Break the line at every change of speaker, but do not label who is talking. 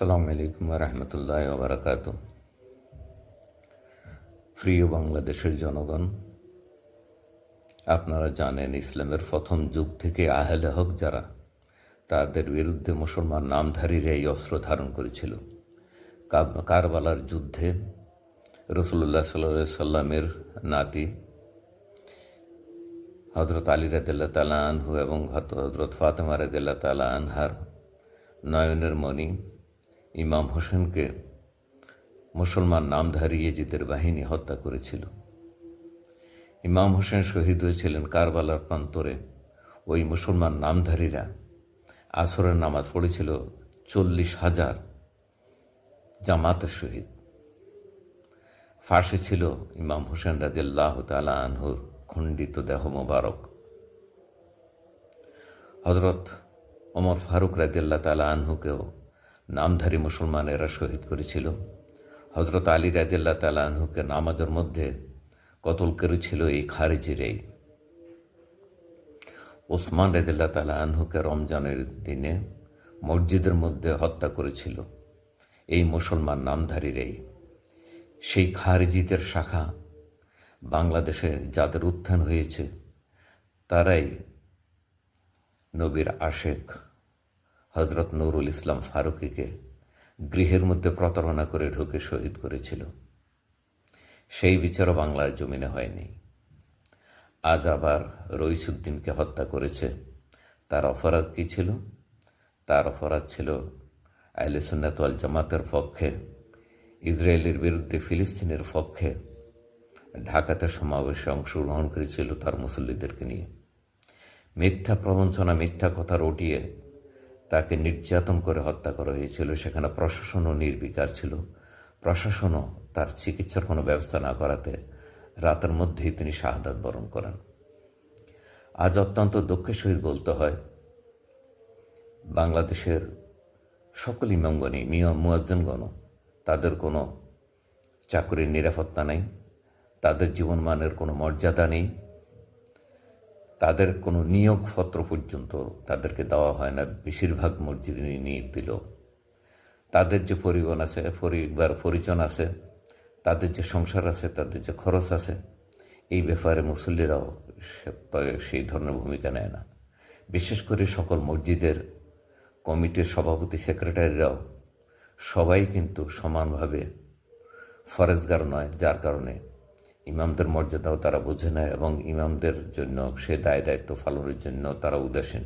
আসসালামু আলাইকুম রহমতুল্লাহ ওবরাকাত। প্রিয় বাংলাদেশের জনগণ, আপনারা জানেন ইসলামের প্রথম যুগ থেকে আহলে হক যারা, তাদের বিরুদ্ধে মুসলমান নামধারীরা এই অস্ত্র ধারণ করেছিল। কারবালার যুদ্ধে রসুল্লাহ সাল্লাল্লাহু সাল্লামের নাতি হজরত আলী রাদিয়াল্লাহু তাআলা আনহু এবং হজরত ফাতেমা রাদিয়াল্লাহু তাআলা আনহার নয়নের মণি ইমাম হোসেনকে মুসলমান নামধারী ইয়েজিদের বাহিনী হত্যা করেছিল। ইমাম হোসেন শহীদ হয়েছিলেন কারবালার প্রান্তরে। ওই মুসলমান নামধারীরা আসরের নামাজ পড়েছিল 40,000 জামাতের শহীদ। ফাঁসে ছিল ইমাম হোসেন রাদিয়াল্লাহু তাআলা আনহুর খণ্ডিত দেহ মোবারক। হজরত ওমর ফারুক রাদিয়াল্লাহু তাআলা আনহুকেও নামধারী মুসলমানেরা শহীদ করেছিল। হজরত আলী রাদিয়াল্লাহু তাআলা আনহুকে নামাজের মধ্যে কতল করেছিল এই খারিজিরাই। ওসমান রাদিয়াল্লাহু তাআলা আনহুকে রমজানের দিনে মসজিদের মধ্যে হত্যা করেছিল এই মুসলমান নামধারীরাই। সেই খারিজিদের শাখা বাংলাদেশে যাদের উত্থান হয়েছে, তারাই নবীর আশেক হজরত নুরুল ইসলাম ফারুকীকে গৃহের মধ্যে প্রতারণা করে ঢুকে শহীদ করেছিল। সেই বিচারও বাংলার জমিনে হয়নি। আজ আবার রইসুদ্দিনকে হত্যা করেছে। তার অপরাধ কী ছিল? তার অপরাধ ছিল আহলে সুন্নাত ওয়াল জামাতের পক্ষে, ইসরায়েলের বিরুদ্ধে ফিলিস্তিনের পক্ষে ঢাকাতে সমাবেশে অংশগ্রহণ করেছিল তার মুসল্লিদেরকে নিয়ে। মিথ্যা প্রবঞ্চনা, মিথ্যা কথা রটিয়ে তাকে নির্যাতন করে হত্যা করা হয়েছিল। সেখানে প্রশাসনও নির্বিকার ছিল। প্রশাসনও তার চিকিৎসার কোনো ব্যবস্থা না করাতে রাতের মধ্যেই তিনি শাহাদাত বরণ করেন। আজ অত্যন্ত দুঃখের সহিত বলতে হয়, বাংলাদেশের সকল ইমামগণই, মুয়াজ্জিনগণ, তাদের কোনো চাকরির নিরাপত্তা নেই, তাদের জীবনমানের কোনো মর্যাদা নেই, তাদের কোনো নিয়োগপত্র পর্যন্ত তাদেরকে দেওয়া হয় না। বেশিরভাগ মসজিদে নিয়োগ দিল। তাদের যে পরিবহন আছে, পরিবার পরিজন আছে, তাদের যে সংসার আছে, তাদের যে খরচ আছে, এই ব্যাপারে মুসল্লিরাও সেই ধরনের ভূমিকা নেয় না। বিশেষ করে সকল মসজিদের কমিটির সভাপতি, সেক্রেটারিরাও সবাই কিন্তু সমানভাবে ফরেজগার নয়, যার কারণে ইমামদের মর্যাদাও তারা বোঝে না এবং ইমামদের জন্য সে দায় দায়িত্ব পালনের জন্য তারা উদাসীন।